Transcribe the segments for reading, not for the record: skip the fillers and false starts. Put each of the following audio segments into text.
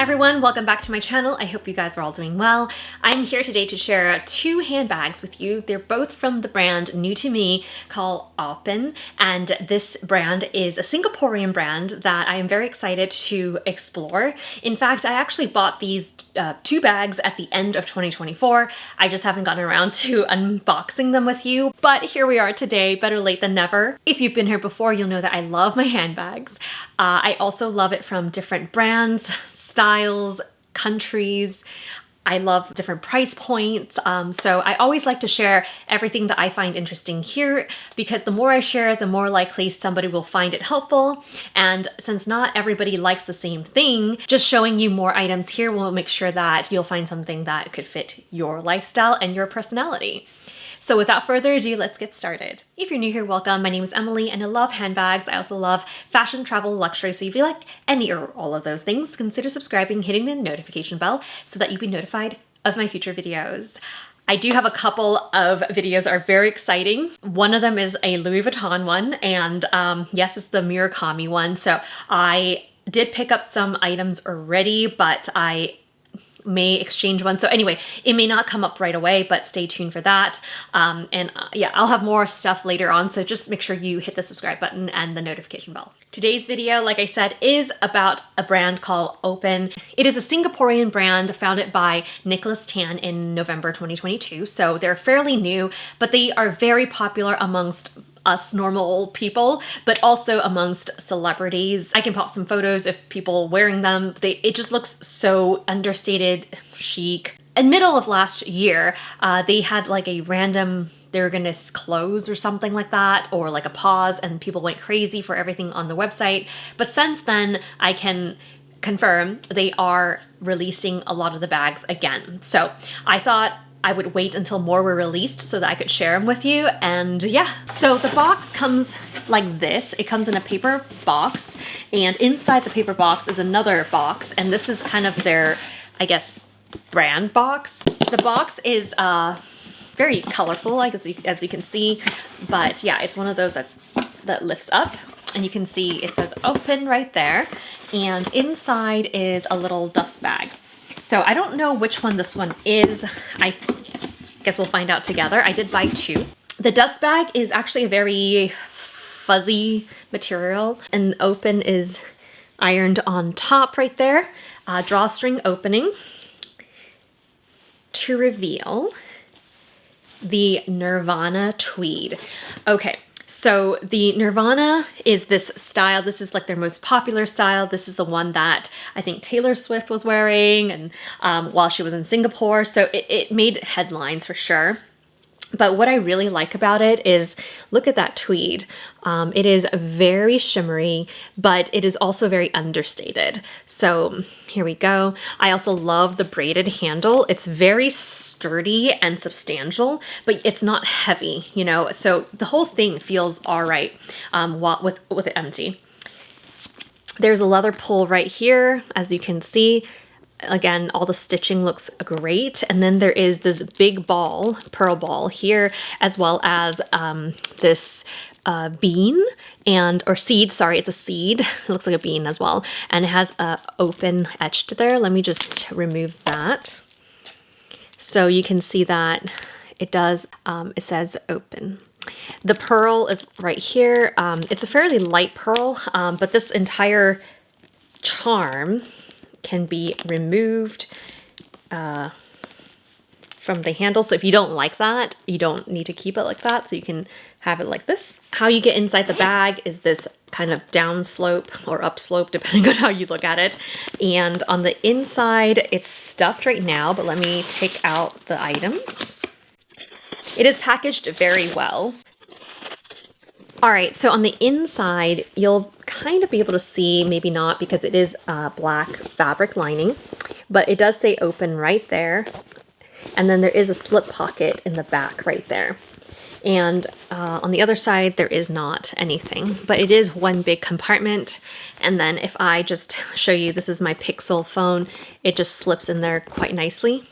Hi everyone, welcome back to my channel. I hope you guys are all doing well. I'm here today to share two handbags with you. They're both from the brand new to me called Aupen, and this brand is a Singaporean brand that I am very excited to explore. In fact, I actually bought these two bags at the end of 2024. I just haven't gotten around to unboxing them with you, but here we are today, better late than never. If you've been here before, you'll know that I love my handbags. I also love it from different brands, styles, countries. I love different price points. So I always like to share everything that I find interesting here, because the more I share, the more likely somebody will find it helpful. And since not everybody likes the same thing, just showing you more items here will make sure that you'll find something that could fit your lifestyle and your personality. So without further ado, let's get started. If you're new here, welcome. My name is Emily and I love handbags. I also love fashion, travel, luxury. So if you like any or all of those things, consider subscribing, hitting the notification bell so that you'll be notified of my future videos. I do have a couple of videos that are very exciting. One of them is a Louis Vuitton one, and yes, it's the Murakami one. So I did pick up some items already, but I may exchange one. So anyway, it may not come up right away, but stay tuned for that. Yeah, I'll have more stuff later on. So just make sure you hit the subscribe button and the notification bell. Today's video, like I said, is about a brand called Aupen. It is a Singaporean brand founded by Nicholas Tan in November 2022. So they're fairly new, but they are very popular amongst us normal people, but also amongst celebrities. I can pop some photos of people wearing them. It just looks so understated, chic. In middle of last year, they had like a random, they were gonna close or something like that, or like a pause, and people went crazy for everything on the website. But since then, I can confirm they are releasing a lot of the bags again. So I thought I would wait until more were released so that I could share them with you. And yeah, so the box comes like this. It comes in a paper box, and inside the paper box is another box, and this is kind of their, I guess, brand box. The box is very colorful, like as you can see, but yeah, it's one of those that lifts up, and you can see it says Aupen right there, and inside is a little dust bag. So I don't know which one this one is. I guess we'll find out together. I did buy two. The dust bag is actually a very fuzzy material, and Aupen is ironed on top right there. Drawstring opening to reveal the Nirvana tweed. Okay. So the Nirvana is this style. This is like their most popular style. This is the one that I think Taylor Swift was wearing, and while she was in Singapore. So it made headlines for sure. But what I really like about it is, look at that tweed. It is very shimmery, but it is also very understated. So here we go. I also love the braided handle. It's very sturdy and substantial, but it's not heavy, you know? So the whole thing feels all right with it empty. There's a leather pull right here, as you can see. Again, all the stitching looks great. And then there is this big ball, pearl ball here, as well as this bean or seed. Sorry, it's a seed. It looks like a bean as well. And it has Aupen etched there. Let me just remove that. So you can see that it does, it says Aupen. The pearl is right here. It's a fairly light pearl, but this entire charm can be removed from the handle. So if you don't like that, you don't need to keep it like that. So you can have it like this. How you get inside the bag is this kind of down slope or up slope, depending on how you look at it. And on the inside, it's stuffed right now, but let me take out the items. It is packaged very well. All right, so on the inside, you'll kind of be able to see, maybe not because it is black fabric lining, but it does say Aupen right there. And then there is a slip pocket in the back right there. And on the other side, there is not anything, but it is one big compartment. And then if I just show you, this is my Pixel phone, it just slips in there quite nicely.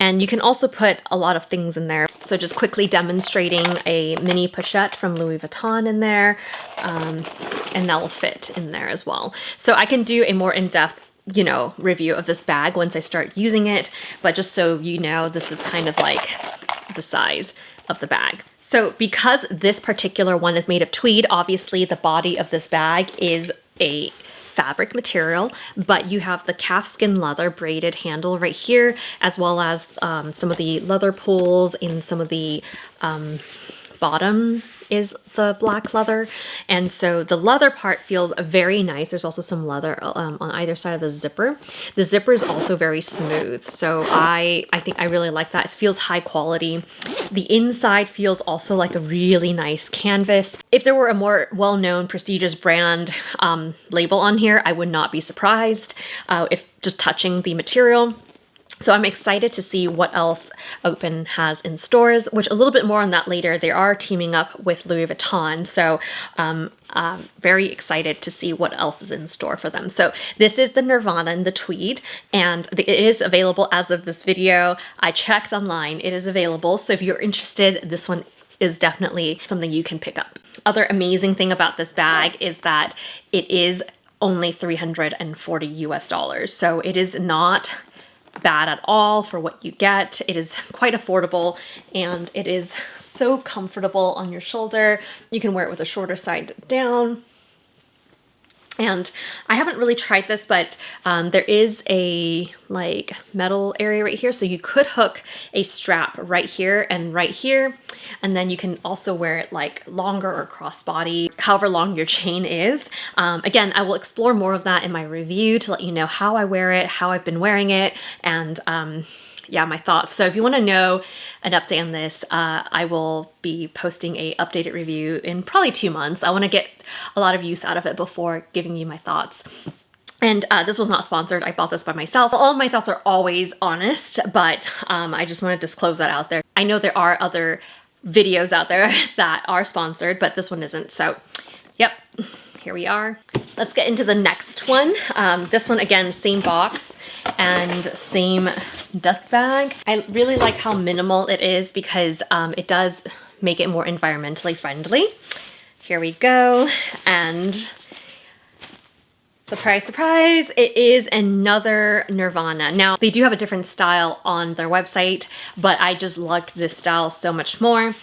And you can also put a lot of things in there. So just quickly demonstrating a mini pochette from Louis Vuitton in there, and that will fit in there as well. So I can do a more in-depth, you know, review of this bag once I start using it, but just so you know, this is kind of like the size of the bag. So because this particular one is made of tweed, obviously the body of this bag is a fabric material, but you have the calfskin leather braided handle right here, as well as some of the leather pulls and some of the bottom is the black leather. And so the leather part feels very nice. There's also some leather on either side of the zipper. The zipper is also very smooth. So I think I really like that. It feels high quality. The inside feels also like a really nice canvas. If there were a more well-known prestigious brand label on here, I would not be surprised if just touching the material. So I'm excited to see what else Aupen has in stores, which a little bit more on that later. They are teaming up with Louis Vuitton. So very excited to see what else is in store for them. So this is the Nirvana in the tweed, and it is available as of this video. I checked online, it is available. So if you're interested, this one is definitely something you can pick up. Other amazing thing about this bag is that it is only $340 US. So it is not bad at all for what you get. It is quite affordable and it is so comfortable on your shoulder. You can wear it with a shorter side down. And I haven't really tried this, but there is a like metal area right here. So you could hook a strap right here, and then you can also wear it like longer or crossbody, however long your chain is. Again, I will explore more of that in my review to let you know how I wear it, how I've been wearing it, and yeah, my thoughts. So if you want to know an update on this, I will be posting a updated review in probably 2 months. I want to get a lot of use out of it before giving you my thoughts. And this was not sponsored. I bought this by myself. All of my thoughts are always honest, but I just want to disclose that out there. I know there are other videos out there that are sponsored, but this one isn't. So, yep. Here we are. Let's get into the next one. This one, again, same box and same dust bag. I really like how minimal it is because it does make it more environmentally friendly. Here we go. And surprise, surprise, it is another Nirvana. Now, they do have a different style on their website, but I just like this style so much more.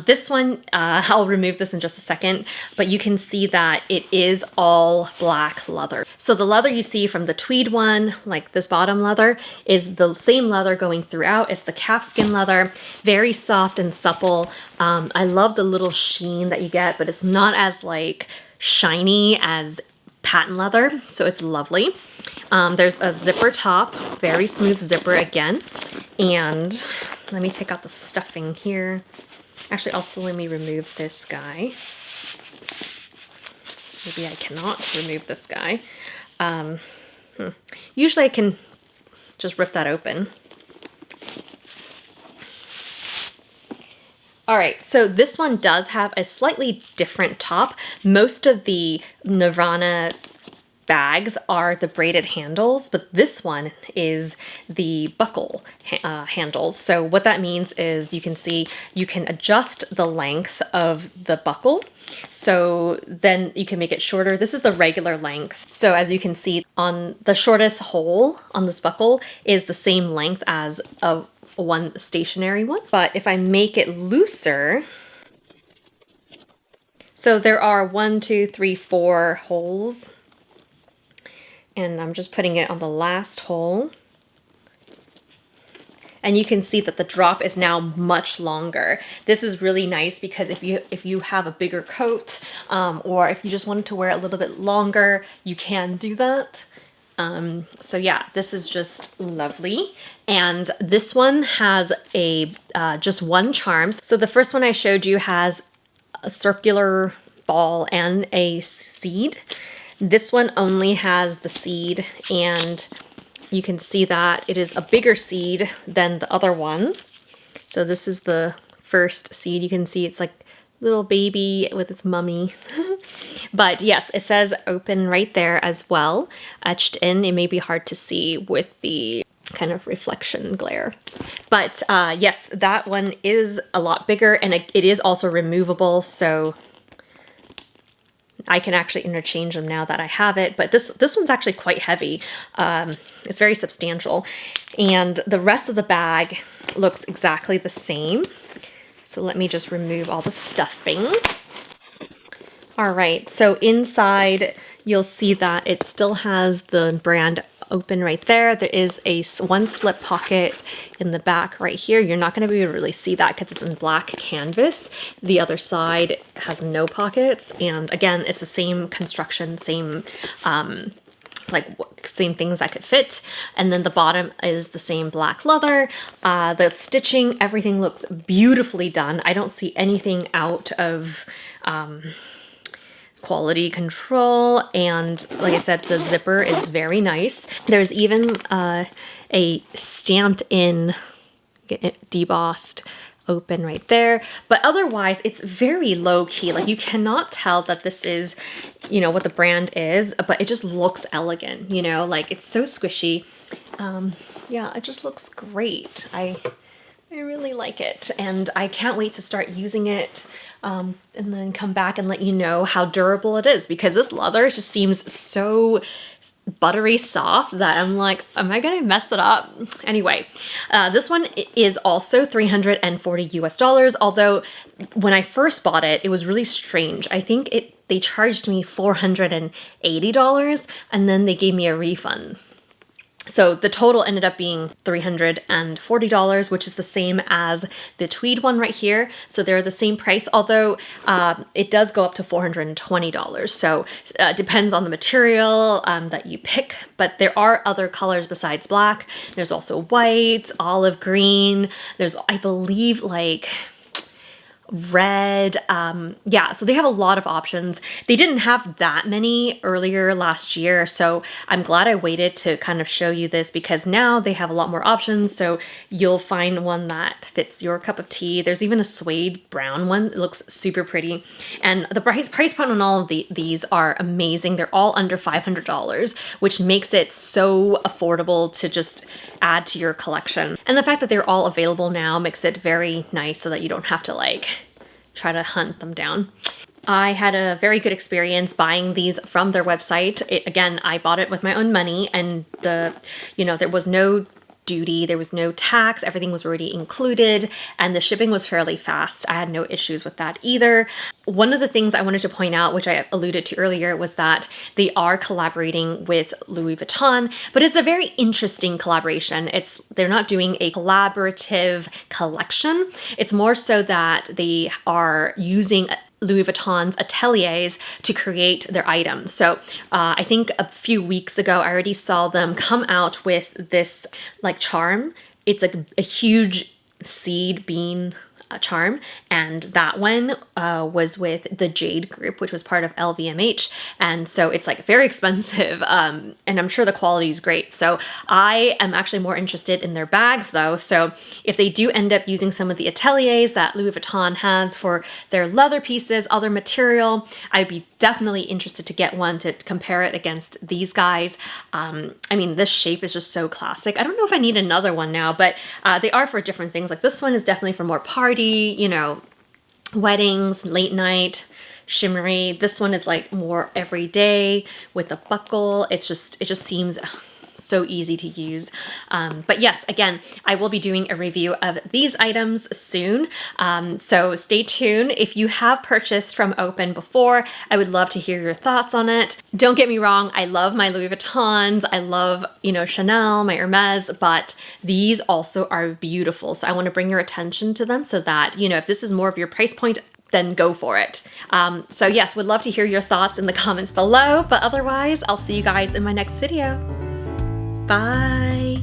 This one, I'll remove this in just a second, but you can see that it is all black leather. So the leather you see from the tweed one, like this bottom leather, is the same leather going throughout. It's the calfskin leather, very soft and supple. I love the little sheen that you get, but it's not as like shiny as patent leather, so it's lovely. There's a zipper top, very smooth zipper again. And let me take out the stuffing here. Actually, also let me remove this guy. Maybe I cannot remove this guy. Usually I can just rip that open. All right, so this one does have a slightly different top. Most of the Nirvana bags are the braided handles, but this one is the buckle handles. So what that means is you can see you can adjust the length of the buckle. So then you can make it shorter. This is the regular length. So as you can see, on the shortest hole on this buckle is the same length as a one stationary one. But if I make it looser, so there are 1, 2, 3, 4 holes, and I'm just putting it on the last hole. And you can see that the drop is now much longer. This is really nice because if you have a bigger coat, or if you just wanted to wear it a little bit longer, you can do that. So yeah, this is just lovely. And this one has a just one charm. So the first one I showed you has a circular ball and a seed. This one only has the seed, and you can see that it is a bigger seed than the other one. So this is the first seed. You can see it's like little baby with its mummy. But yes, it says Aupen right there as well, etched in. It may be hard to see with the kind of reflection glare. But yes, that one is a lot bigger, and it is also removable, so I can actually interchange them now that I have it. But this one's actually quite heavy. It's very substantial, and the rest of the bag looks exactly the same. So let me just remove all the stuffing. All right, so inside you'll see that it still has the brand Aupen right there. There is one slip pocket in the back right here. You're not going to be able to really see that because it's in black canvas. The other side has no pockets, and again, it's the same construction, same same things that could fit. And then the bottom is the same black leather. The stitching, everything looks beautifully done. I don't see anything out of quality control, and like I said, the zipper is very nice. There's even a stamped in debossed Aupen right there, but otherwise it's very low key. Like, you cannot tell that this is, you know, what the brand is, but it just looks elegant, you know, like it's so squishy. Yeah, it just looks great. I really like it, and I can't wait to start using it and then come back and let you know how durable it is, because this leather just seems so buttery soft that I'm like, am I gonna mess it up? Anyway, this one is also $340 US, although when I first bought it, it was really strange. I think they charged me $480 and then they gave me a refund. So the total ended up being $340, which is the same as the tweed one right here. So they're the same price, although it does go up to $420. So it depends on the material that you pick, but there are other colors besides black. There's also white, olive green. There's, I believe, like red. Yeah, so they have a lot of options. They didn't have that many earlier last year, so I'm glad I waited to kind of show you this, because now they have a lot more options, so you'll find one that fits your cup of tea. There's even a suede brown one. It looks super pretty, and the price point on all of these are amazing. They're all under $500, which makes it so affordable to just add to your collection. And the fact that they're all available now makes it very nice, so that you don't have to like try to hunt them down. I had a very good experience buying these from their website. Again, I bought it with my own money, and there was no duty, there was no tax, everything was already included, and the shipping was fairly fast. I had no issues with that either. One of the things I wanted to point out, which I alluded to earlier, was that they are collaborating with Louis Vuitton, but it's a very interesting collaboration. They're not doing a collaborative collection. It's more so that they are using Louis Vuitton's ateliers to create their items. So I think a few weeks ago, I already saw them come out with this like charm. It's like a huge seed bean charm, and that one was with the Jade group, which was part of LVMH, and so it's like very expensive, and I'm sure the quality is great. So I am actually more interested in their bags though, so if they do end up using some of the ateliers that Louis Vuitton has for their leather pieces, other material, I'd be definitely interested to get one to compare it against these guys. I mean, this shape is just so classic. I don't know if I need another one now, but they are for different things. Like this one is definitely for more party, you know, weddings, late night, shimmery. This one is like more everyday with a buckle. It just seems so easy to use. But yes, again, I will be doing a review of these items soon. So stay tuned. If you have purchased from Aupen before, I would love to hear your thoughts on it. Don't get me wrong, I love my Louis Vuittons. I love, you know, Chanel, my Hermes, but these also are beautiful. So I want to bring your attention to them so that, you know, if this is more of your price point, then go for it. So yes, would love to hear your thoughts in the comments below, but otherwise, I'll see you guys in my next video. Bye.